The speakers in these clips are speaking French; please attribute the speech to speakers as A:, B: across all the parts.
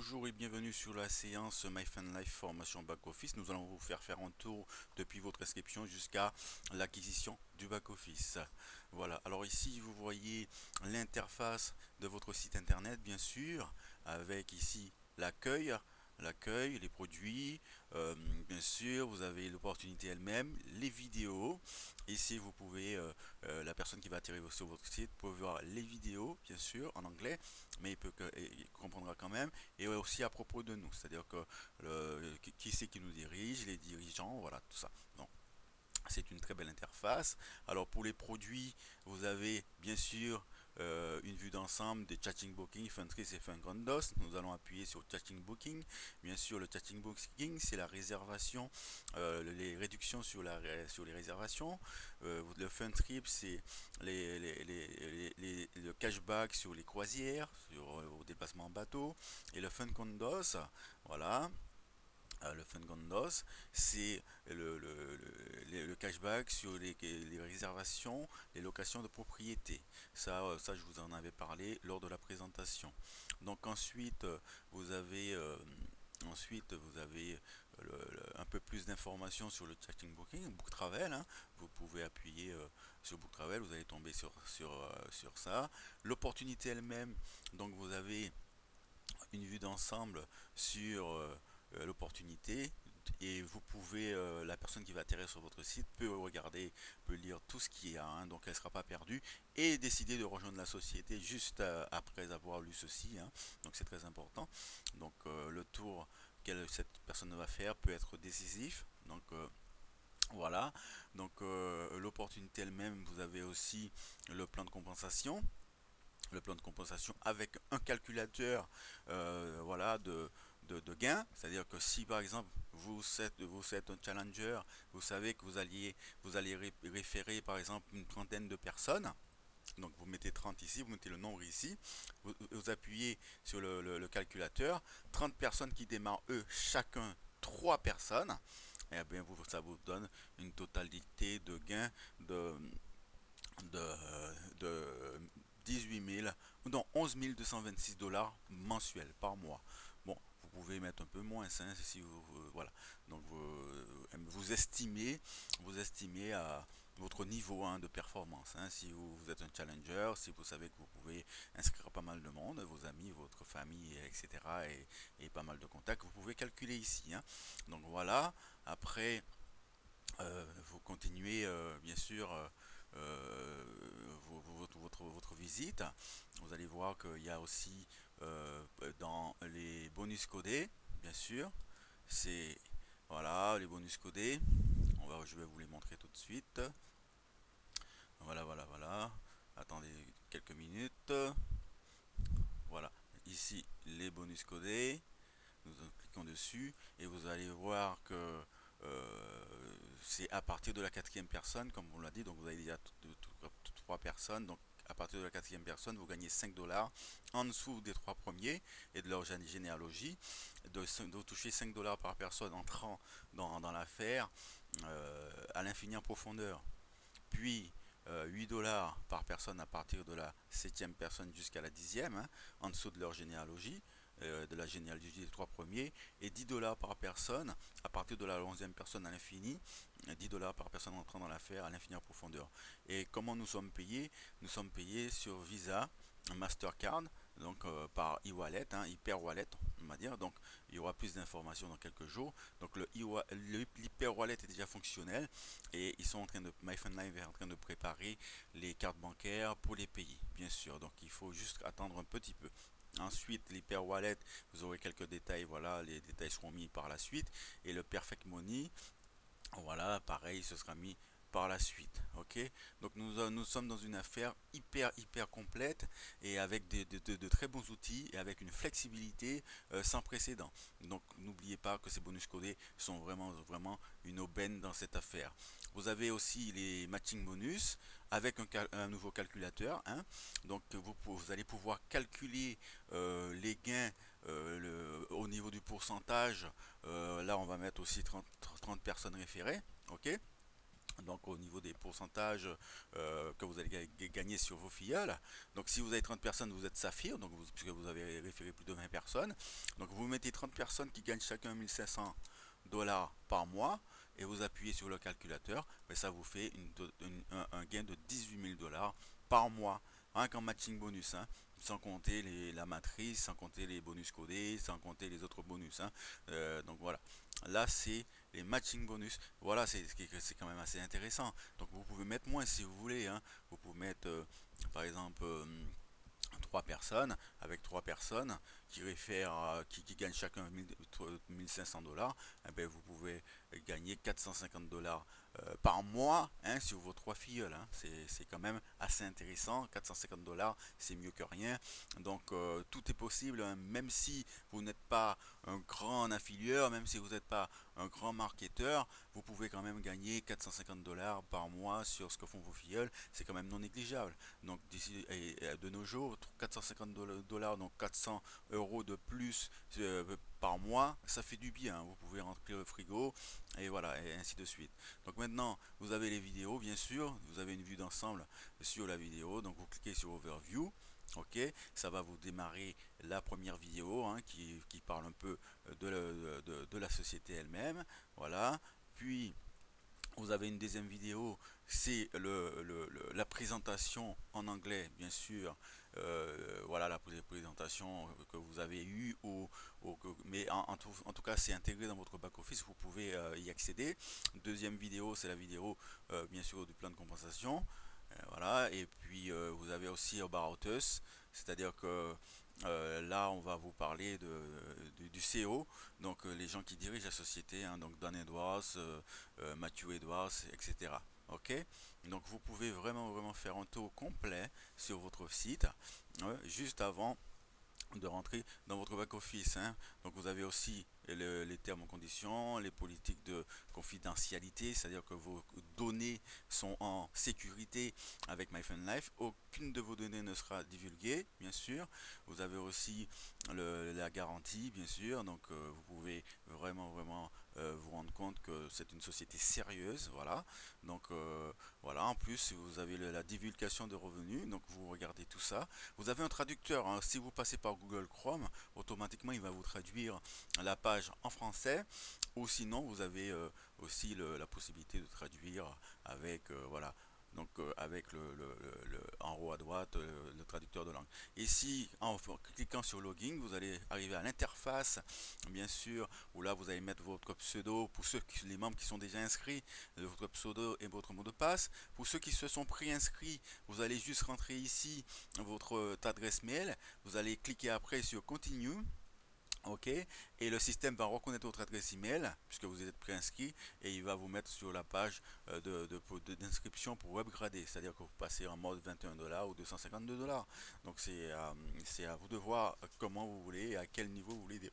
A: Bonjour et bienvenue sur la séance MyFunLife formation back-office. Nous allons vous faire un tour depuis votre inscription jusqu'à l'acquisition du back-office. Voilà, alors ici vous voyez l'interface de votre site internet bien sûr, avec ici l'accueil, les produits, bien sûr vous avez l'opportunité elle-même, les vidéos. Ici vous pouvez, la personne qui va atterrir sur votre site peut voir les vidéos bien sûr en anglais, mais il comprendra quand même, et aussi à propos de nous, c'est-à-dire que qui c'est qui nous dirige, les dirigeants, voilà tout ça. Donc c'est une très belle interface. Alors pour les produits, vous avez bien sûr une vue d'ensemble des Chatting Booking, Funtrace et Funcondos. Nous allons appuyer sur Chatting Booking. Bien sûr, le Chatting Booking, c'est la réservation, les réductions sur les réservations. Le Funtrip, c'est le cashback sur les croisières, au déplacement en bateau. Et le Funcondos, voilà. Le Fungondos, c'est le cashback sur les réservations, les locations de propriété. Ça, je vous en avais parlé lors de la présentation. Donc ensuite, vous avez un peu plus d'informations sur le chatting booking, Book Travel, hein. Vous pouvez appuyer sur Book Travel, vous allez tomber sur ça. L'opportunité elle-même, donc vous avez une vue d'ensemble sur l'opportunité, et vous pouvez, la personne qui va atterrir sur votre site peut regarder, peut lire tout ce qu'il y a, hein, donc elle ne sera pas perdue, et décider de rejoindre la société juste après avoir lu ceci, hein. Donc c'est très important. Donc le tour que cette personne va faire peut être décisif. Donc voilà. Donc l'opportunité elle-même, vous avez aussi le plan de compensation, avec un calculateur, voilà, de gains. C'est-à-dire que si par exemple vous êtes un challenger, vous savez que vous allez référer par exemple une trentaine de personnes. Donc vous mettez 30 ici, vous mettez le nombre ici, vous appuyez sur le calculateur, 30 personnes qui démarrent eux, chacun 3 personnes, et bien ça vous donne une totalité de gains de, de, de 18 000, non 11 226 dollars mensuels par mois. Bon, vous pouvez mettre un peu moins, hein, si voilà. Donc vous estimez à votre niveau, hein, de performance, hein. Si vous êtes un challenger, si vous savez que vous pouvez inscrire pas mal de monde, vos amis, votre famille, etc., et pas mal de contacts, vous pouvez calculer ici, hein. Donc voilà. Après, vous continuez, bien sûr, votre visite. Vous allez voir qu'il y a aussi, dans les bonus codés, bien sûr, c'est, voilà, les bonus codés. Je vais vous les montrer tout de suite. Voilà, voilà, voilà. Attendez quelques minutes. Voilà, ici les bonus codés. Nous cliquons dessus et vous allez voir que c'est à partir de la quatrième personne, comme on l'a dit. Donc vous avez déjà trois personnes. Donc à partir de la quatrième personne, vous gagnez 5 dollars en dessous des trois premiers et de leur généalogie. De toucher 5 dollars par personne entrant dans l'affaire, à l'infini en profondeur. Puis 8 dollars par personne à partir de la septième personne jusqu'à la dixième, hein, en dessous de leur généalogie, de la généalogie des trois premiers, et 10 dollars par personne à partir de la onzième personne à l'infini, 10 dollars par personne entrant dans l'affaire à l'infini en profondeur. Et comment nous sommes payés? Nous sommes payés sur Visa, Mastercard, donc par e-wallet, hein, hyper wallet, on va dire. Donc il y aura plus d'informations dans quelques jours. Donc l'hyper wallet est déjà fonctionnel, et ils sont en train de, MyFunLife est en train de préparer les cartes bancaires pour les pays, bien sûr. Donc il faut juste attendre un petit peu. Ensuite, l'hyper wallet, vous aurez quelques détails, voilà, les détails seront mis par la suite. Et le perfect money, voilà, pareil, ce sera mis par la suite. Ok, donc nous sommes dans une affaire hyper complète, et avec de très bons outils, et avec une flexibilité sans précédent. Donc n'oubliez pas que ces bonus codés sont vraiment une aubaine dans cette affaire. Vous avez aussi les matching bonus avec un nouveau calculateur, hein. Donc vous allez pouvoir calculer les gains, au niveau du pourcentage. Là on va mettre aussi 30 personnes référées. Ok, Donc au niveau des pourcentages que vous allez gagner sur vos filleuls. Donc si vous avez 30 personnes, vous êtes Saphir, donc puisque vous avez référé plus de 20 personnes. Donc vous mettez 30 personnes qui gagnent chacun 1500 $ par mois et vous appuyez sur le calculateur, mais ça vous fait un gain de 18 000 $ par mois, rien qu'en matching bonus, hein, sans compter la matrice, sans compter les bonus codés, sans compter les autres bonus, hein. Donc voilà, là c'est les matching bonus. Voilà, c'est quand même assez intéressant. Donc vous pouvez mettre moins si vous voulez, hein. Vous pouvez mettre par exemple 3 personnes, avec 3 personnes qui réfèrent, qui gagnent chacun 1500 $, eh ben, vous pouvez gagner 450 $ par mois, hein, sur vos 3 filleuls, hein. C'est quand même assez intéressant. 450 $, c'est mieux que rien. Donc tout est possible, hein, même si vous n'êtes pas un grand affilieur, même si vous n'êtes pas un grand marketeur, vous pouvez quand même gagner 450 $ par mois sur ce que font vos filleuls. C'est quand même non négligeable. Donc d'ici de nos jours, 450 $, donc 400 € de plus par mois, ça fait du bien. Vous pouvez remplir le frigo et voilà, et ainsi de suite. Donc maintenant, vous avez les vidéos, bien sûr. Vous avez une vue d'ensemble sur la vidéo. Donc vous cliquez sur Overview. Ok, ça va vous démarrer la première vidéo, hein, qui parle un peu de la société elle-même. Voilà. Puis vous avez une deuxième vidéo, c'est la présentation en anglais, bien sûr. Voilà la présentation que vous avez eue, mais en tout cas, c'est intégré dans votre back-office, vous pouvez y accéder. Deuxième vidéo, c'est la vidéo, bien sûr, du plan de compensation. Voilà, et puis vous avez aussi About Us, c'est-à-dire que là, on va vous parler du CEO, donc les gens qui dirigent la société, hein, donc Dan Edwards, Matthew Edwards, etc. Ok, donc vous pouvez vraiment faire un tour complet sur votre site juste avant de rentrer dans votre back-office, hein. Donc vous avez aussi les termes et conditions, les politiques de confidentialité, c'est-à-dire que vos données sont en sécurité avec MyFunLife. Aucune de vos données ne sera divulguée, bien sûr. Vous avez aussi la garantie, bien sûr. Donc vous pouvez vraiment vous rendre compte que c'est une société sérieuse, voilà. Donc voilà, en plus vous avez la divulgation de revenus, donc vous regardez tout ça. Vous avez un traducteur, hein. Si vous passez par Google Chrome, automatiquement il va vous traduire la page en français, ou sinon vous avez aussi la possibilité de traduire avec voilà. Donc avec en haut à droite le traducteur de langue. Ici, en cliquant sur login, vous allez arriver à l'interface, bien sûr, où là vous allez mettre votre pseudo pour les membres qui sont déjà inscrits, votre pseudo et votre mot de passe. Pour ceux qui se sont préinscrits, vous allez juste rentrer ici votre adresse mail, vous allez cliquer après sur Continue. Ok, et le système va reconnaître votre adresse email puisque vous êtes préinscrit et il va vous mettre sur la page d'inscription pour upgrader, c'est-à-dire que vous passez en mode 21 $ ou 252 $. Donc c'est à vous de voir comment vous voulez et à quel niveau vous voulez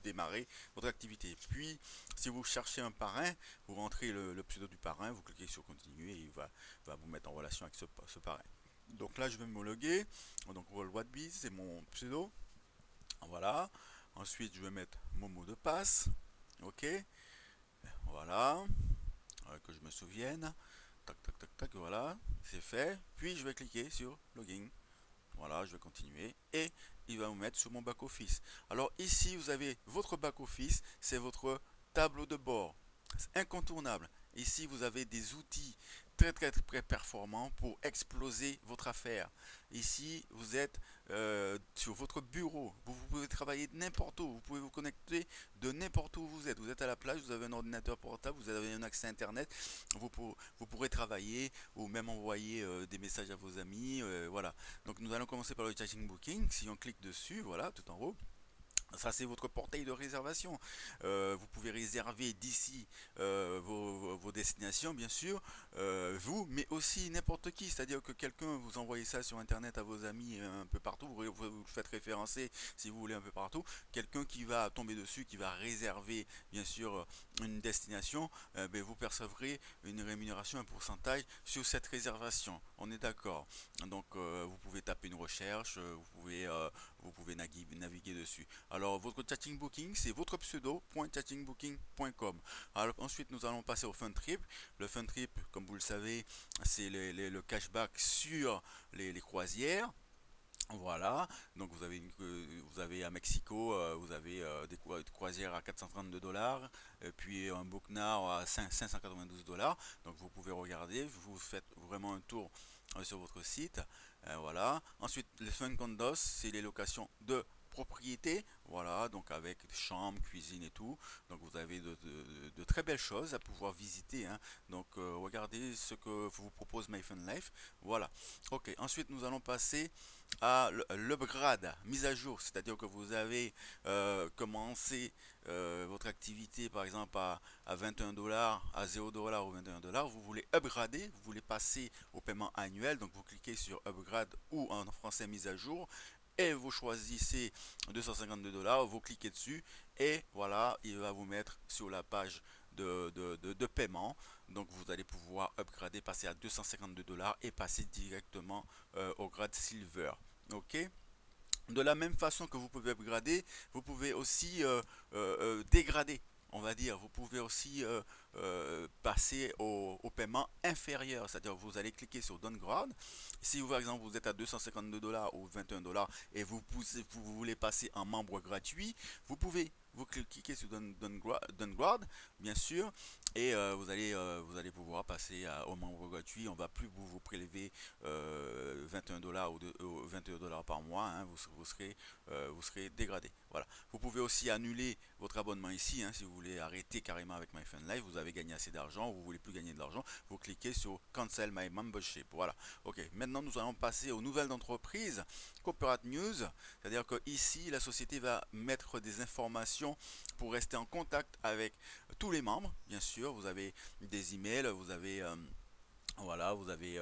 A: démarrer votre activité. Puis si vous cherchez un parrain, vous rentrez le pseudo du parrain, vous cliquez sur continuer et il va vous mettre en relation avec ce parrain. Donc là je vais me loguer, donc WorldWideBiz c'est mon pseudo, voilà. Ensuite, je vais mettre mon mot de passe. Ok. Voilà. Que je me souvienne. Tac, tac, tac, tac. Voilà. C'est fait. Puis, je vais cliquer sur Login. Voilà, je vais continuer. Et il va me mettre sur mon back-office. Alors, ici, vous avez votre back-office. C'est votre tableau de bord. C'est incontournable. Ici, vous avez des outils très performants pour exploser votre affaire. Ici, vous êtes sur votre bureau. Vous pouvez travailler de n'importe où. Vous pouvez vous connecter de n'importe où vous êtes. Vous êtes à la plage, vous avez un ordinateur portable, vous avez un accès Internet. Vous pourrez travailler ou même envoyer des messages à vos amis. Voilà. Donc, nous allons commencer par le Charging Booking. Si on clique dessus, voilà, tout en haut. Ça, c'est votre portail de réservation. Vous pouvez réserver d'ici vos destinations, bien sûr, vous, mais aussi n'importe qui. C'est-à-dire que quelqu'un, vous envoyez ça sur Internet à vos amis un peu partout, vous le faites référencer si vous voulez un peu partout. Quelqu'un qui va tomber dessus, qui va réserver, bien sûr, une destination, ben, vous percevrez une rémunération, un pourcentage sur cette réservation. On est d'accord. Donc, vous pouvez taper une recherche, vous pouvez naviguer dessus. Alors votre chatting booking, c'est votre pseudo.chattingbooking.com. Alors ensuite nous allons passer au fun trip. Le fun trip, comme vous le savez, c'est le cashback sur les croisières. Voilà, donc vous avez à Mexico, vous avez des croisières à 432 dollars, puis un Booknar à 592 dollars. Donc vous pouvez regarder, vous faites vraiment un tour sur votre site. Voilà. Ensuite, les Fun Condos, c'est les locations de propriété, voilà, donc avec chambre, cuisine et tout. Donc vous avez de très belles choses à pouvoir visiter, hein. Donc regardez ce que vous propose MyFunLife. Voilà. Ok, ensuite nous allons passer à l'upgrade, mise à jour, c'est-à-dire que vous avez commencé votre activité par exemple à 21 dollars, à 0 dollars ou 21 dollars, vous voulez upgrader, vous voulez passer au paiement annuel, donc vous cliquez sur upgrade ou en français mise à jour et vous choisissez 252 dollars, vous cliquez dessus et voilà, il va vous mettre sur la page de paiement. Donc vous allez pouvoir upgrader, passer à 252 dollars et passer directement au grade silver. Ok. De la même façon que vous pouvez upgrader, vous pouvez aussi dégrader. On va dire, vous pouvez aussi passer au paiement inférieur, c'est-à-dire vous allez cliquer sur Downgrade. Si par exemple vous êtes à 252 dollars ou 21 dollars et vous voulez passer en membre gratuit, vous pouvez vous cliquez sur Downgrade, bien sûr, et vous allez pouvoir passer au membre gratuit. On va plus vous prélever 21 dollars ou 21 dollars par mois, hein, vous serez dégradé. Voilà. Vous pouvez aussi annuler votre abonnement ici, hein, si vous voulez arrêter carrément avec MyFunLife, vous avez gagné assez d'argent, vous voulez plus gagner de l'argent, vous cliquez sur Cancel My Membership. Voilà. Ok. Maintenant nous allons passer aux nouvelles d'entreprise, Corporate News, c'est-à-dire que ici la société va mettre des informations pour rester en contact avec tous les membres. Bien sûr, vous avez des emails, vous avez voilà, vous avez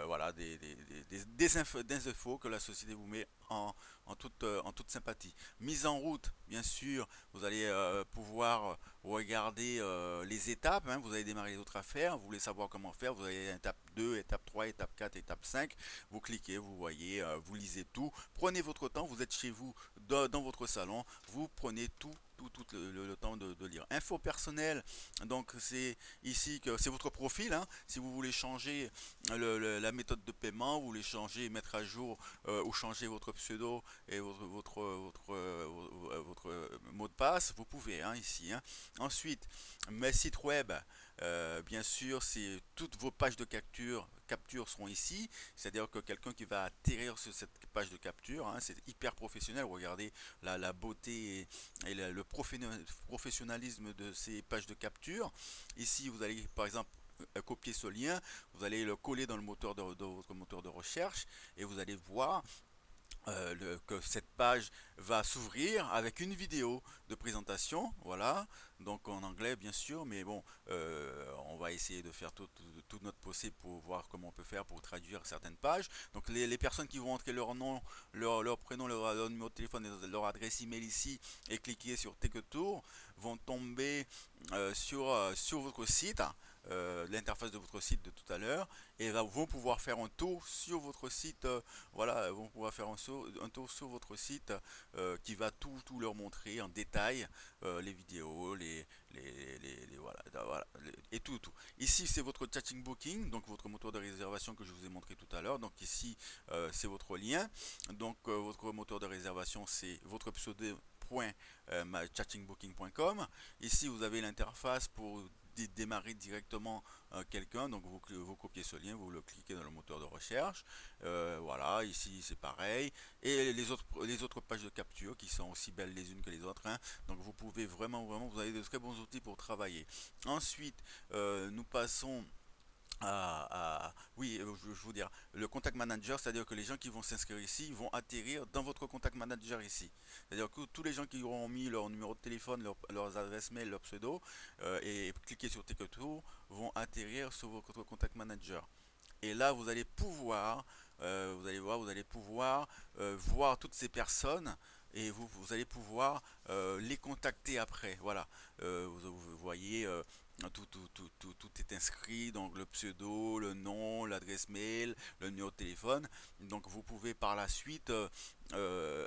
A: voilà, des infos que la société vous met en toute sympathie. Mise en route, bien sûr, vous allez pouvoir regarder les étapes, hein. Vous allez démarrer les autres affaires, vous voulez savoir comment faire, vous avez étape 2, étape 3, étape 4, étape 5. Vous cliquez, vous voyez, vous lisez tout. Prenez votre temps, vous êtes chez vous, dans votre salon, vous prenez tout le temps de lire. Info personnelle, donc c'est ici que c'est votre profil, hein. Si vous voulez changer la méthode de paiement, vous voulez changer, mettre à jour ou changer votre pseudo et votre mot de passe, vous pouvez, hein, ici, hein. Ensuite, mes sites web, bien sûr, c'est toutes vos pages de capture seront ici, c'est-à-dire que quelqu'un qui va atterrir sur cette page de capture, hein, c'est hyper professionnel. Regardez la beauté et le professionnalisme de ces pages de capture. Ici, vous allez par exemple copier ce lien, vous allez le coller dans le moteur de votre moteur de recherche et vous allez voir que cette page va s'ouvrir avec une vidéo de présentation, voilà, donc en anglais bien sûr, mais bon, on va essayer de faire tout notre possible pour voir comment on peut faire pour traduire certaines pages. Donc les personnes qui vont entrer leur nom, leur prénom, leur numéro de téléphone, leur adresse email ici et cliquer sur Take a Tour vont tomber sur votre site, l'interface de votre site de tout à l'heure, et vont pouvoir faire un tour sur votre site, voilà, vont pouvoir faire un tour sur votre site qui va tout leur montrer en détail, les vidéos, voilà, et tout. Ici c'est votre chatting booking, donc votre moteur de réservation que je vous ai montré tout à l'heure. Donc ici c'est votre lien, donc votre moteur de réservation c'est votre pseudo chattingbooking.com. Ici vous avez l'interface pour démarrer directement quelqu'un, donc vous copiez ce lien, vous le cliquez dans le moteur de recherche, voilà, ici c'est pareil, et les autres pages de capture qui sont aussi belles les unes que les autres, hein. Donc vous pouvez vraiment, vous avez de très bons outils pour travailler. Ensuite nous passons oui, je vous dire, le contact manager, c'est-à-dire que les gens qui vont s'inscrire ici vont atterrir dans votre contact manager ici. C'est-à-dire que tous les gens qui auront mis leur numéro de téléphone, leurs adresses mail, leur pseudo, et cliquer sur Take a Tour, vont atterrir sur votre contact manager. Et là, vous allez pouvoir, vous allez pouvoir voir toutes ces personnes et vous allez pouvoir les contacter après. Voilà, vous voyez Tout est inscrit, donc le pseudo, le nom, l'adresse mail, le numéro de téléphone. Donc vous pouvez par la suite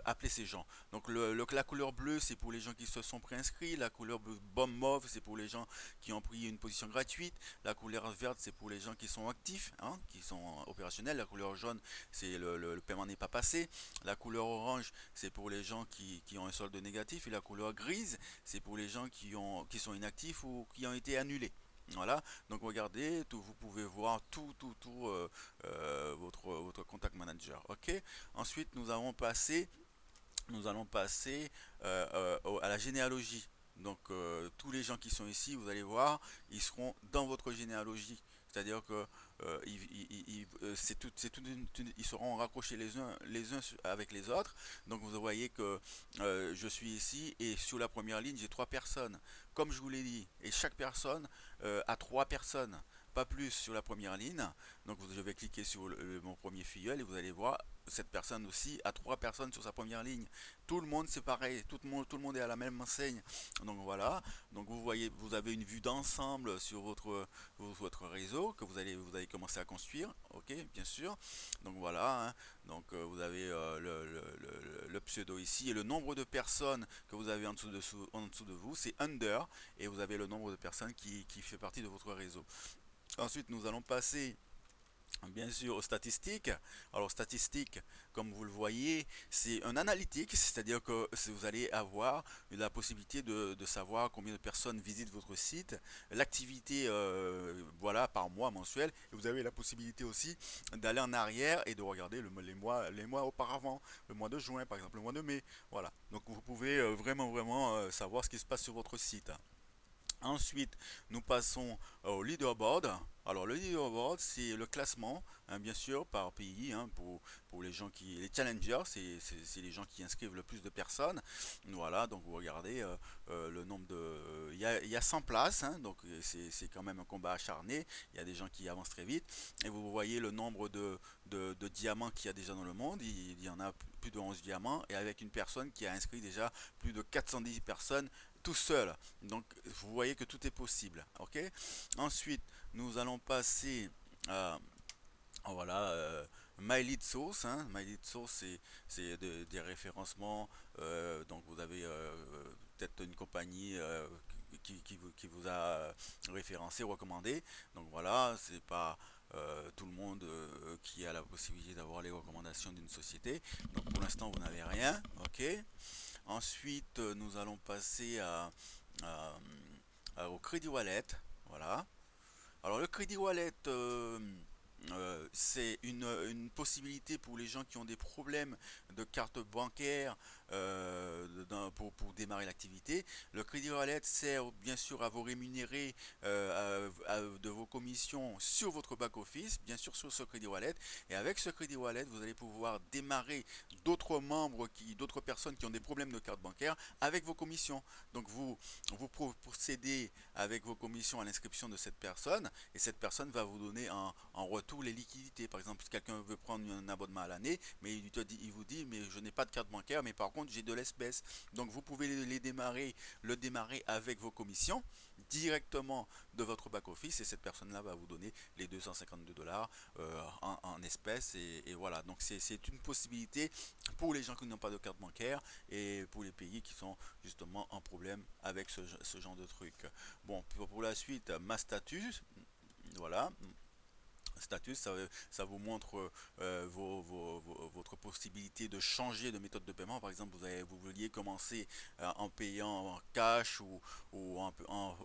A: appeler ces gens. Donc la couleur bleue, c'est pour les gens qui se sont préinscrits. La couleur bombe mauve, c'est pour les gens qui ont pris une position gratuite. La couleur verte, c'est pour les gens qui sont actifs, hein, qui sont opérationnels. La couleur jaune, c'est le paiement n'est pas passé. La couleur orange, c'est pour les gens qui ont un solde négatif. Et la couleur grise, c'est pour les gens qui sont inactifs ou qui ont été annulés. Voilà, donc regardez, vous pouvez voir votre contact manager. Ok, ensuite nous allons passer à la généalogie. Donc tous les gens qui sont ici, vous allez voir, ils seront dans votre généalogie. C'est-à-dire que ils seront raccrochés les uns avec les autres. Donc vous voyez que je suis ici et sur la première ligne, j'ai trois personnes. Comme je vous l'ai dit, et chaque personne a trois personnes, pas plus sur la première ligne. Donc je vais cliquer sur mon premier filleul et vous allez voir, cette personne aussi a trois personnes sur sa première ligne. Tout le monde c'est pareil, tout le monde est à la même enseigne. Donc voilà, donc vous voyez, vous avez une vue d'ensemble sur votre réseau que vous allez commencer à construire, ok, bien sûr. Donc voilà, hein. Donc vous avez le pseudo ici et le nombre de personnes que vous avez en dessous de vous, c'est under et vous avez le nombre de personnes qui fait partie de votre réseau. Ensuite, nous allons passer bien sûr aux statistiques. Alors statistiques, comme vous le voyez, c'est un analytique, c'est-à-dire que vous allez avoir la possibilité de savoir combien de personnes visitent votre site, l'activité voilà par mois mensuel, et vous avez la possibilité aussi d'aller en arrière et de regarder les mois auparavant, le mois de juin par exemple, le mois de mai, voilà. Donc vous pouvez vraiment savoir ce qui se passe sur votre site. Ensuite, nous passons au leaderboard. Alors, le leaderboard, c'est le classement, hein, bien sûr, par pays, hein, pour les gens les challengers, c'est les gens qui inscrivent le plus de personnes. Voilà, donc vous regardez le nombre de. Il y a 100 places, hein, donc c'est quand même un combat acharné. Il y a des gens qui avancent très vite. Et vous voyez le nombre de diamants qu'il y a déjà dans le monde. Il y en a plus de 11 diamants. Et avec une personne qui a inscrit déjà plus de 410 personnes tout seul. Donc vous voyez que tout est possible. Ok. Ensuite, nous allons passer à voilà My Lead Source. Hein. My Lead Source, c'est des référencements. Donc vous avez peut-être une compagnie qui vous a référencé, recommandé. Donc voilà, c'est pas tout le monde qui a la possibilité d'avoir les recommandations d'une société. Donc pour l'instant, vous n'avez rien. Ok. Ensuite, nous allons passer à- au Crédit Wallet. Voilà. Alors le Crédit Wallet, c'est une possibilité pour les gens qui ont des problèmes de carte bancaire pour démarrer l'activité. Le Crédit Wallet sert bien sûr à vous rémunérer de vos commissions sur votre back-office, bien sûr sur ce Crédit Wallet. Et avec ce Crédit Wallet, vous allez pouvoir démarrer d'autres personnes qui ont des problèmes de carte bancaire avec vos commissions. Donc vous procédez avec vos commissions à l'inscription de cette personne et cette personne va vous donner en retour les liquidités. Par exemple, si quelqu'un veut prendre un abonnement à l'année, mais il vous dit, mais je n'ai pas de carte bancaire, mais par contre j'ai de l'espèce. Donc vous pouvez le démarrer avec vos commissions directement de votre back-office et cette personne-là va vous donner les 252 $ en espèces et voilà. Donc c'est une possibilité pour les gens qui n'ont pas de carte bancaire et pour les pays qui sont justement en problème avec ce genre de truc. Bon, pour la suite, ma status, voilà, status, ça vous montre votre possibilité de changer de méthode de paiement. Par exemple, vous vouliez commencer en payant en cash ou en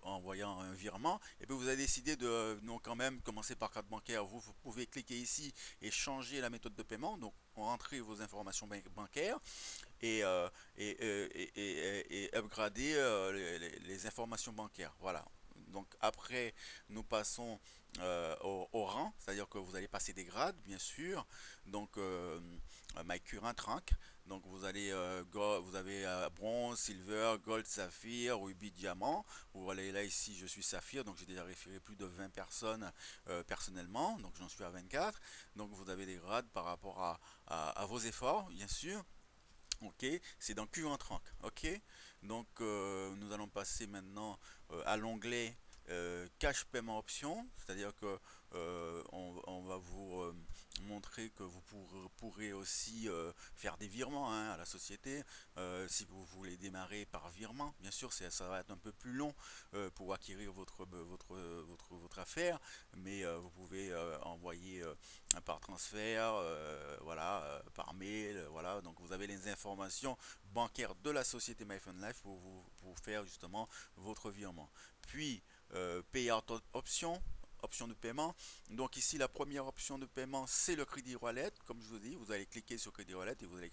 A: envoyant un virement, et puis vous avez décidé de non quand même commencer par carte bancaire. Vous pouvez cliquer ici et changer la méthode de paiement. Donc, rentrez vos informations bancaires et, et upgrader les informations bancaires. Voilà. Donc après, nous passons au rang, c'est-à-dire que vous allez passer des grades, bien sûr. Donc, My Current Rank. Donc, vous avez bronze, silver, gold, saphir, rubis, diamant. Vous voyez là ici, je suis saphir, donc j'ai déjà référé plus de 20 personnes personnellement. Donc, j'en suis à 24. Donc, vous avez des grades par rapport à vos efforts, bien sûr. Ok, c'est dans Q en 30. Ok, donc nous allons passer maintenant à l'onglet cash paiement option, c'est-à-dire que on va vous montrer que vous pourrez aussi faire des virements, hein, à la société, si vous voulez démarrer par virement. Bien sûr, ça va être un peu plus long pour acquérir votre affaire, mais vous pouvez envoyer par transfert, voilà, par mail, voilà. Donc vous avez les informations bancaires de la société MyPhone Life pour faire justement votre virement. Puis payout option de paiement. Donc ici, la première option de paiement, c'est le Crédit Wallet. Comme je vous dis, vous allez cliquer sur Crédit Wallet et vous allez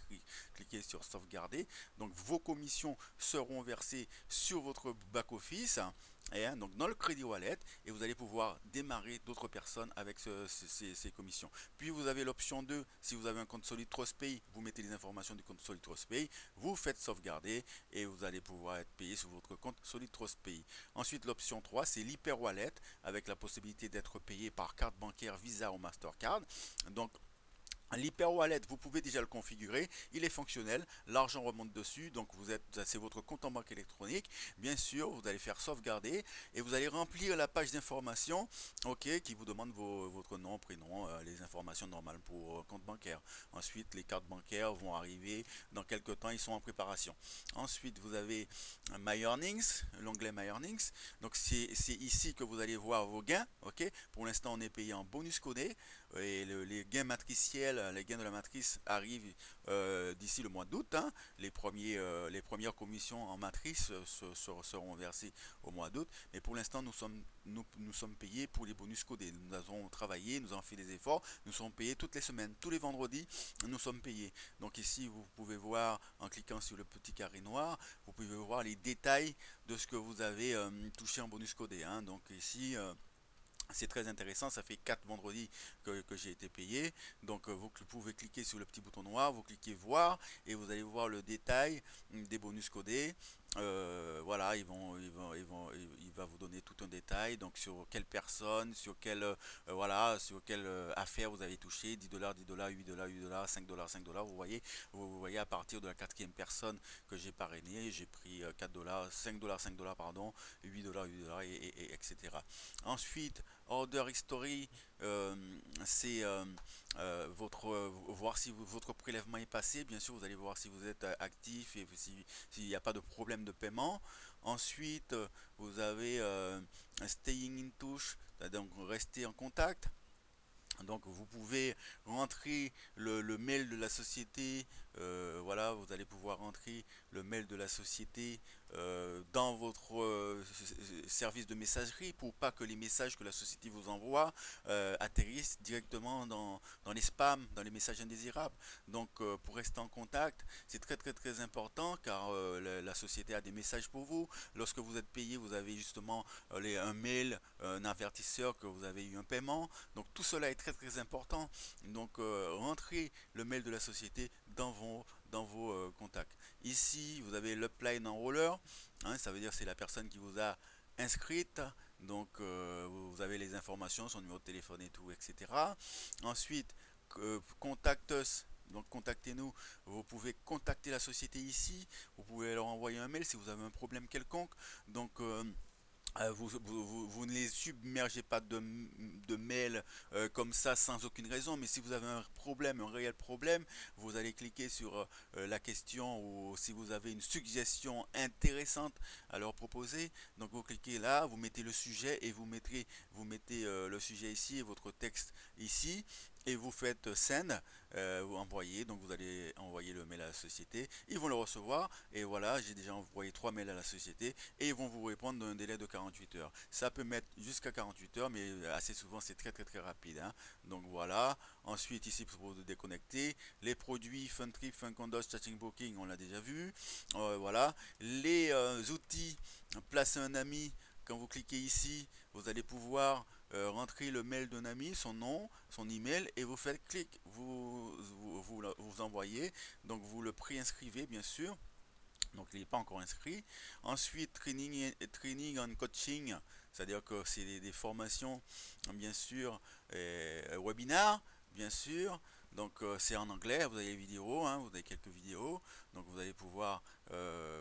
A: cliquer sur sauvegarder. Donc vos commissions seront versées sur votre back-office. Et, hein, donc dans le Crédit Wallet, et vous allez pouvoir démarrer d'autres personnes avec ces commissions. Puis vous avez l'option 2, si vous avez un compte Solid TrustPay, vous mettez les informations du compte Solid TrustPay, vous faites sauvegarder et vous allez pouvoir être payé sur votre compte Solid TrustPay. Ensuite, l'option 3, c'est l'Hyper Wallet avec la possibilité d'être payé par carte bancaire Visa ou Mastercard. Donc l'Hyper Wallet, vous pouvez déjà le configurer, il est fonctionnel, l'argent remonte dessus, donc c'est votre compte en banque électronique. Bien sûr, vous allez faire sauvegarder et vous allez remplir la page d'information, ok, qui vous demande votre nom, prénom, les informations normales pour compte bancaire. Ensuite, les cartes bancaires vont arriver dans quelques temps, ils sont en préparation. Ensuite, vous avez My Earnings, l'onglet My Earnings. Donc c'est ici que vous allez voir vos gains, ok. Pour l'instant, on est payé en bonus codé et les gains matriciels, les gains de la matrice arrivent d'ici le mois d'août, hein. Les premières commissions en matrice seront versées au mois d'août. Mais pour l'instant, nous sommes payés pour les bonus codés. Nous avons travaillé, nous avons fait des efforts. Nous sommes payés toutes les semaines, tous les vendredis, nous sommes payés. Donc ici, vous pouvez voir en cliquant sur le petit carré noir, vous pouvez voir les détails de ce que vous avez touché en bonus codé, hein. Donc ici, c'est très intéressant, ça fait 4 vendredis que j'ai été payé. Donc vous pouvez cliquer sur le petit bouton noir, vous cliquez voir et vous allez voir le détail des bonus codés. Voilà, il va vous donner tout un détail, donc sur quelle personne, sur quelle, voilà, sur quelle affaire vous avez touché, 10$, 10$, 8$, 8$, 5$, 5$. Vous voyez à partir de la quatrième personne que j'ai parrainé, j'ai pris 4$, 5$, 5$, pardon, 8$, 8$, etc. Ensuite, Order History, c'est voir si votre prélèvement est passé. Bien sûr, vous allez voir si vous êtes actif et s'il n'y a pas de problème de paiement. Ensuite, vous avez Staying in Touch, donc rester en contact. Donc vous pouvez rentrer le mail de la société, voilà, vous allez pouvoir rentrer le mail de la société dans votre service de messagerie pour pas que les messages que la société vous envoie atterrissent directement dans les spams, dans les messages indésirables. Donc pour rester en contact, c'est très important car la société a des messages pour vous. Lorsque vous êtes payé, vous avez justement un mail, un avertisseur que vous avez eu un paiement. Donc tout cela est très important. Donc rentrez le mail de la société dans vos contacts. Ici, vous avez l'upline enroller, hein, ça veut dire c'est la personne qui vous a inscrite. Donc vous avez les informations, son numéro de téléphone et tout, etc. Ensuite, contact us. Donc contactez-nous, vous pouvez contacter la société ici, vous pouvez leur envoyer un mail si vous avez un problème quelconque. Donc vous ne les submergez pas de mails comme ça sans aucune raison, mais si vous avez un problème, un réel problème, vous allez cliquer sur la question ou si vous avez une suggestion intéressante à leur proposer. Donc vous cliquez là, vous mettez le sujet et vous mettez le sujet ici et votre texte ici et vous faites send, vous envoyez, donc vous allez envoyer le mail à la société, ils vont le recevoir et voilà, j'ai déjà envoyé 3 mails à la société et ils vont vous répondre dans un délai de 48 heures. Ça peut mettre jusqu'à 48 heures, mais assez souvent c'est très rapide, hein. Donc voilà, ensuite ici pour vous déconnecter, les produits Funtrip, Funcondos, Chatting Booking, on l'a déjà vu, voilà, les outils, placer un ami, quand vous cliquez ici, vous allez pouvoir rentrer le mail d'un ami, son nom, son email, et vous faites clic, vous envoyez, donc vous le préinscrivez bien sûr, donc il n'est pas encore inscrit. Ensuite, training and coaching, c'est-à-dire que c'est des formations, bien sûr, webinaires, bien sûr. Donc c'est en anglais, vous avez les vidéos, hein, vous avez quelques vidéos, donc vous allez pouvoir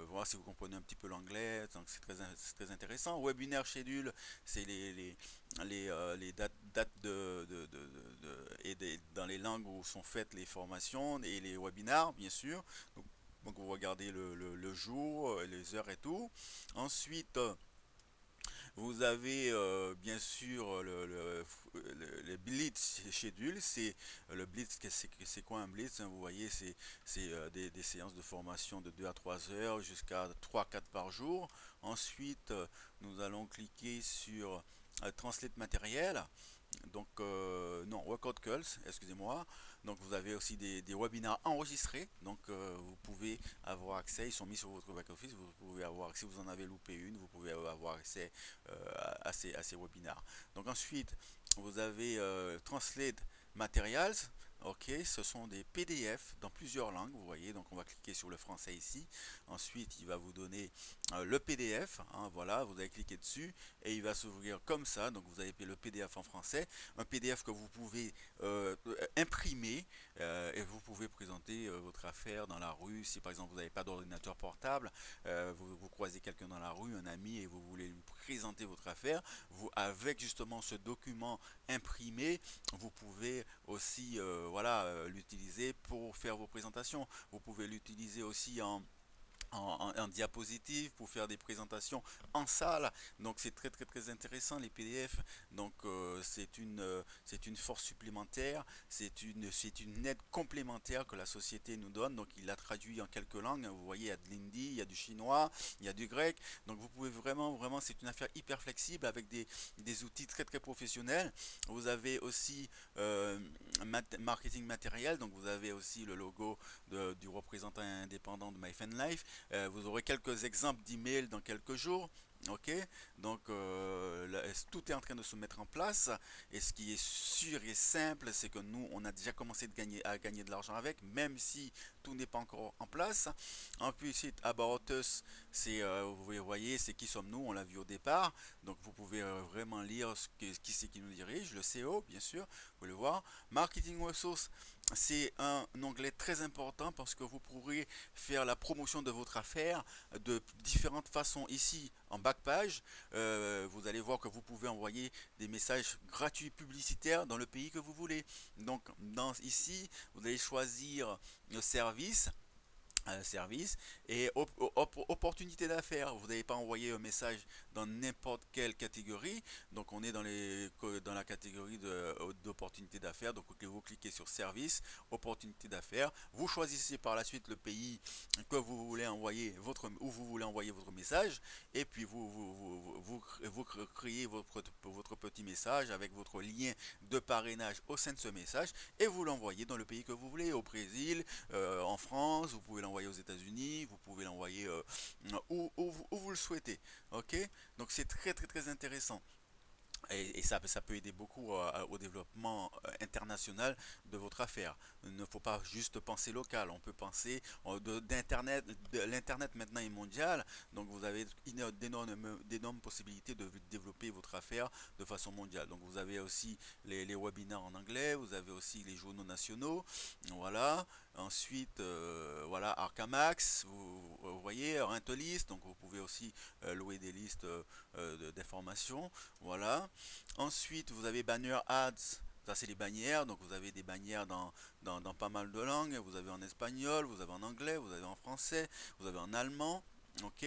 A: voir si vous comprenez un petit peu l'anglais, donc c'est très intéressant. Webinaire schedule, c'est les dates dans les langues où sont faites les formations et les webinars, bien sûr. Donc vous regardez le jour, les heures et tout. Ensuite, vous avez bien sûr le Blitz schedule. C'est le Blitz, c'est quoi un Blitz, hein? Vous voyez, c'est des séances de formation de 2 à 3 heures jusqu'à 3 4 par jour. Ensuite, nous allons cliquer sur Translate matériel. Donc, non, Workout Calls, excusez-moi. Donc, vous avez aussi des webinars enregistrés. Donc, vous pouvez avoir accès. Ils sont mis sur votre back-office. Vous pouvez avoir accès. Si vous en avez loupé une, vous pouvez avoir accès à ces webinars. Donc, ensuite, vous avez Translate Materials. Ok, ce sont des PDF dans plusieurs langues, vous voyez. Donc, on va cliquer sur le français ici. Ensuite, il va vous donner le PDF. Hein, voilà, vous allez cliquer dessus et il va s'ouvrir comme ça. Donc, vous avez le PDF en français, un PDF que vous pouvez imprimer et vous pouvez présenter votre affaire dans la rue. Si par exemple vous n'avez pas d'ordinateur portable, vous croisez quelqu'un dans la rue, un ami, et vous voulez lui présenter votre affaire, vous, avec justement ce document imprimé, vous pouvez aussi voilà, l'utiliser pour faire vos présentations. Vous pouvez l'utiliser aussi en diapositive pour faire des présentations en salle. Donc c'est très intéressant les PDF. Donc c'est une force supplémentaire, c'est une aide complémentaire que la société nous donne. Donc il l'a traduit en quelques langues. Vous voyez, il y a de l'hindi, il y a du chinois, il y a du grec. Donc vous pouvez vraiment, c'est une affaire hyper flexible avec des outils très professionnels. Vous avez aussi marketing matériel. Donc vous avez aussi le logo du représentant indépendant de MyFanLife. Vous aurez quelques exemples d'emails dans quelques jours. Ok, donc tout est en train de se mettre en place et ce qui est sûr et simple, c'est que nous, on a déjà commencé à gagner de l'argent avec, même si tout n'est pas encore en place. Ensuite, About Us, c'est, vous voyez, c'est qui sommes-nous, on l'a vu au départ, donc vous pouvez vraiment lire qui c'est qui nous dirige, le CO, bien sûr, vous pouvez le voir. Marketing Resources, c'est un onglet très important parce que vous pourrez faire la promotion de votre affaire de différentes façons. Ici, en back page, vous allez voir que vous pouvez envoyer des messages gratuits publicitaires dans le pays que vous voulez. Donc, ici, vous allez choisir le service et opportunité d'affaires. Vous n'allez pas envoyer un message dans n'importe quelle catégorie. Donc on est dans la catégorie d'opportunité d'affaires. Donc vous cliquez sur service, opportunité d'affaires. Vous choisissez par la suite le pays que vous voulez envoyer où vous voulez envoyer votre message. Et puis vous créez votre petit message avec votre lien de parrainage au sein de ce message et vous l'envoyez dans le pays que vous voulez, au Brésil, en France, vous pouvez l'envoyer aux États-Unis, vous pouvez l'envoyer où vous le souhaitez. Ok, donc c'est très intéressant. Et ça peut aider beaucoup au développement international de votre affaire. Il ne faut pas juste penser local, on peut penser d'internet. L'internet maintenant est mondial, donc vous avez d'énormes possibilités de développer votre affaire de façon mondiale. Donc vous avez aussi les webinaires en anglais, vous avez aussi les journaux nationaux, voilà. Ensuite, voilà, Arcamax, vous voyez, Rentolist, donc vous pouvez aussi louer des listes d'informations, voilà. Ensuite, vous avez Banner Ads. Ça, c'est les bannières. Donc, vous avez des bannières dans pas mal de langues. Vous avez en espagnol, vous avez en anglais, vous avez en français, vous avez en allemand. Ok,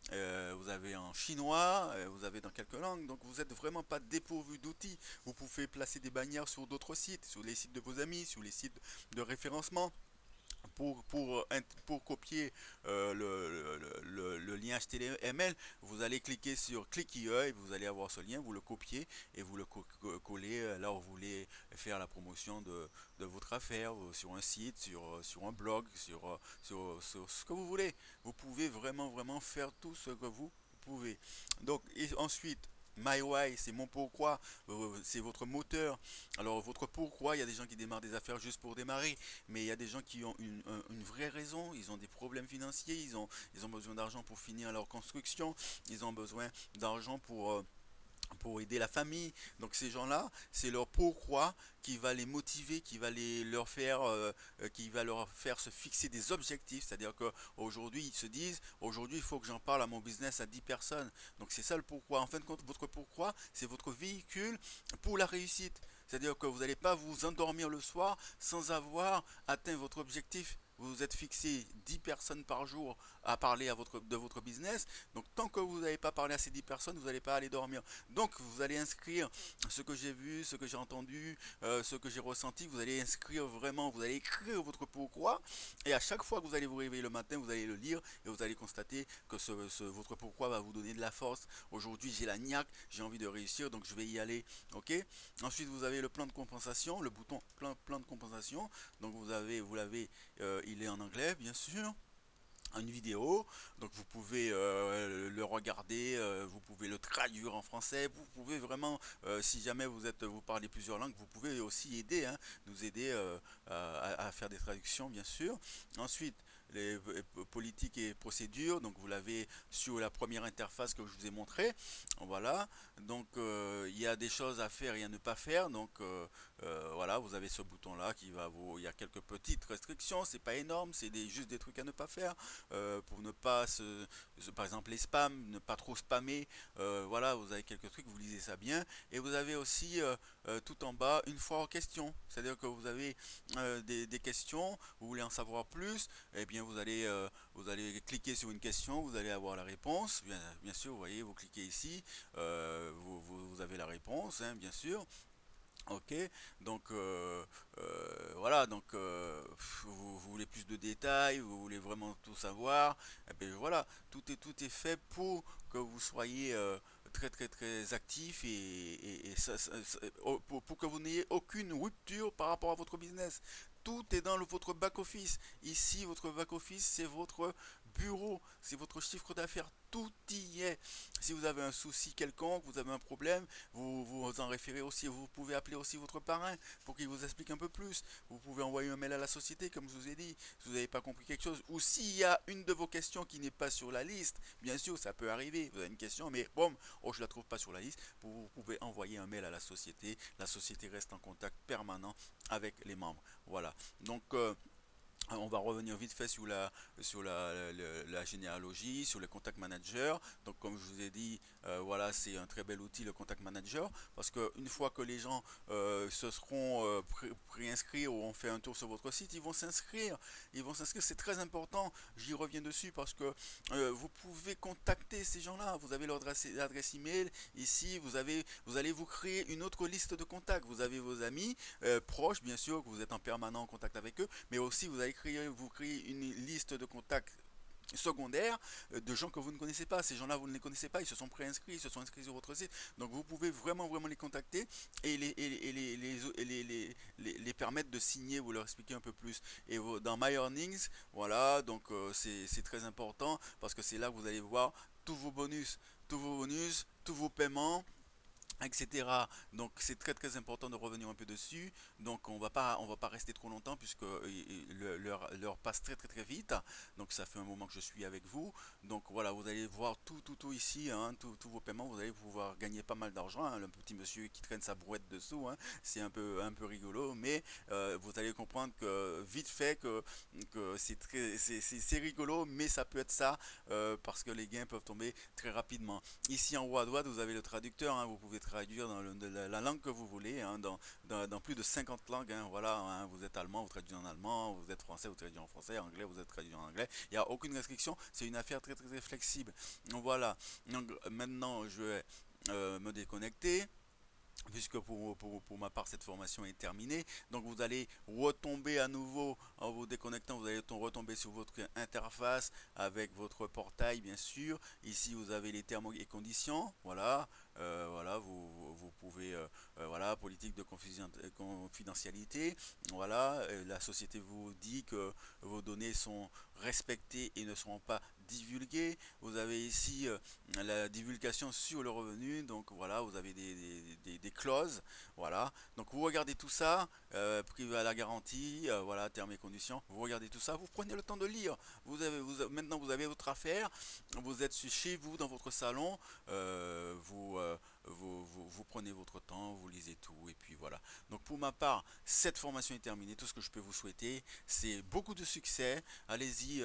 A: vous avez en chinois, vous avez dans quelques langues, donc vous n'êtes vraiment pas dépourvu d'outils. Vous pouvez placer des bannières sur d'autres sites, sur les sites de vos amis, sur les sites de référencement pour copier le lien HTML, vous allez cliquer sur Click here et vous allez avoir ce lien, vous le copiez et vous le collez là où vous voulez faire la promotion de votre affaire, sur un site, sur un blog, sur ce que vous voulez. Vous pouvez vraiment faire tout ce que vous pouvez. Donc, et ensuite, My Why, c'est mon pourquoi, c'est votre moteur. Alors, votre pourquoi, il y a des gens qui démarrent des affaires juste pour démarrer, mais il y a des gens qui ont une vraie raison, ils ont des problèmes financiers, ils ont besoin d'argent pour finir leur construction, ils ont besoin d'argent pour aider la famille. Donc ces gens-là, c'est leur pourquoi qui va les motiver, qui va leur faire se fixer des objectifs. C'est-à-dire qu'aujourd'hui, ils se disent, aujourd'hui, il faut que j'en parle à mon business à 10 personnes. Donc c'est ça le pourquoi. En fin de compte, votre pourquoi, c'est votre véhicule pour la réussite. C'est-à-dire que vous n'allez pas vous endormir le soir sans avoir atteint votre objectif. Vous vous êtes fixé 10 personnes par jour à parler de votre business. Donc tant que vous n'avez pas parlé à ces 10 personnes, vous n'allez pas aller dormir. Donc vous allez inscrire ce que j'ai vu, ce que j'ai entendu, ce que j'ai ressenti. Vous allez inscrire vraiment, vous allez écrire votre pourquoi. Et à chaque fois que vous allez vous réveiller le matin, vous allez le lire et vous allez constater que votre pourquoi va vous donner de la force. Aujourd'hui j'ai la niaque, j'ai envie de réussir, donc je vais y aller. Ok. Ensuite vous avez le plan de compensation, le bouton plan de compensation. Donc vous l'avez, il est en anglais bien sûr, une vidéo, donc vous pouvez le regarder, vous pouvez le traduire en français, vous pouvez vraiment, si jamais vous parlez plusieurs langues, vous pouvez aussi aider, hein, nous aider à faire des traductions bien sûr. Ensuite, les politiques et procédures, donc vous l'avez sur la première interface que je vous ai montré. Voilà, donc il y a des choses à faire et à ne pas faire, donc voilà, vous avez ce bouton là qui va vous, il y a quelques petites restrictions, c'est pas énorme, c'est juste des trucs à ne pas faire, pour ne pas par exemple les spams, ne pas trop spammer. Voilà, vous avez quelques trucs, vous lisez ça bien. Et vous avez aussi tout en bas une foire aux questions. C'est-à-dire que vous avez des questions, vous voulez en savoir plus, et bien vous allez cliquer sur une question, vous allez avoir la réponse. Bien sûr, vous voyez, vous cliquez ici, vous avez la réponse, hein, bien sûr. Ok, donc voilà, donc vous voulez plus de détails, vous voulez vraiment tout savoir, et bien voilà, tout est fait pour que vous soyez très très très actif et pour que vous n'ayez aucune rupture par rapport à votre business. Tout est dans votre back-office. Ici, votre back-office, c'est votre bureau, c'est votre chiffre d'affaires. Tout y est. Si vous avez un souci quelconque, vous avez un problème, vous en référez aussi, vous pouvez appeler aussi votre parrain pour qu'il vous explique un peu plus. Vous pouvez envoyer un mail à la société, comme je vous ai dit, si vous n'avez pas compris quelque chose. Ou s'il y a une de vos questions qui n'est pas sur la liste, bien sûr, ça peut arriver. Vous avez une question, mais bon, oh, je ne la trouve pas sur la liste. Vous pouvez envoyer un mail à la société. La société reste en contact permanent avec les membres. Voilà. Donc, on va revenir vite fait sur la généalogie, sur le contact manager. Donc comme je vous ai dit, voilà, c'est un très bel outil le contact manager parce qu'une fois que les gens se seront préinscrits ou ont fait un tour sur votre site, ils vont s'inscrire. Ils vont s'inscrire, c'est très important. J'y reviens dessus parce que vous pouvez contacter ces gens-là. Vous avez leur adresse email. Ici, vous allez vous créer une autre liste de contacts. Vous avez vos amis proches, bien sûr, que vous êtes en permanent en contact avec eux, mais aussi vous créez une liste de contacts secondaires de gens que vous ne connaissez pas. Ces gens-là, vous ne les connaissez pas, ils se sont préinscrits, ils se sont inscrits sur votre site. Donc vous pouvez vraiment, vraiment les contacter et les permettre de signer, vous leur expliquer un peu plus. Et dans My Earnings, voilà, donc c'est très important parce que c'est là que vous allez voir tous vos bonus, tous vos paiements, etc. Donc c'est très très important de revenir un peu dessus. Donc on va pas rester trop longtemps puisque l'heure passe très très très vite. Donc ça fait un moment que je suis avec vous. Donc voilà, vous allez voir tout ici, hein, tous vos paiements, vous allez pouvoir gagner pas mal d'argent, hein. Le petit monsieur qui traîne sa brouette dessous, hein, c'est un peu rigolo, mais vous allez comprendre que vite fait que c'est rigolo, mais ça peut être ça parce que les gains peuvent tomber très rapidement. Ici en haut à droite, vous avez le traducteur, hein, vous pouvez traduire dans la langue que vous voulez, hein, dans plus de 50 langues. Hein, voilà, hein, vous êtes allemand, vous traduisez en allemand, vous êtes français, vous traduisez en français, anglais, vous êtes traduit en anglais. Il n'y a aucune restriction, c'est une affaire très, très, très flexible. Donc voilà, donc, maintenant je vais me déconnecter puisque pour ma part cette formation est terminée. Donc vous allez retomber à nouveau en vous déconnectant, vous allez retomber sur votre interface avec votre portail bien sûr. Ici vous avez les termes et conditions, voilà, voilà, vous pouvez, voilà, politique de confidentialité, voilà, la société vous dit que vos données sont respectées et ne seront pas divulguées. Vous avez ici la divulgation sur le revenu, donc voilà, vous avez des clauses, voilà, donc vous regardez tout ça, privé à la garantie, voilà, termes et conditions, vous regardez tout ça, vous prenez le temps de lire, maintenant vous avez votre affaire, vous êtes chez vous dans votre salon, vous vous prenez votre temps, vous lisez tout, et puis voilà. Donc pour ma part, cette formation est terminée. Tout ce que je peux vous souhaiter, c'est beaucoup de succès. Allez-y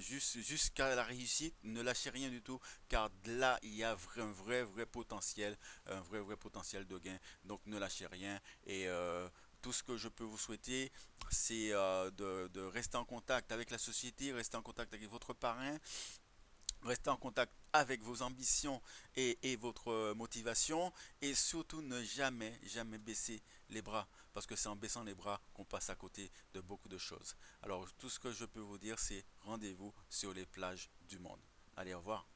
A: jusqu'à la réussite. Ne lâchez rien du tout, car là, il y a un vrai potentiel, un vrai potentiel de gain. Donc ne lâchez rien. Et tout ce que je peux vous souhaiter, c'est de rester en contact avec la société, rester en contact avec votre parrain, rester en contact avec vos ambitions et votre motivation, et surtout ne jamais baisser les bras, parce que c'est en baissant les bras qu'on passe à côté de beaucoup de choses. Alors tout ce que je peux vous dire, c'est rendez-vous sur les plages du monde. Allez, au revoir.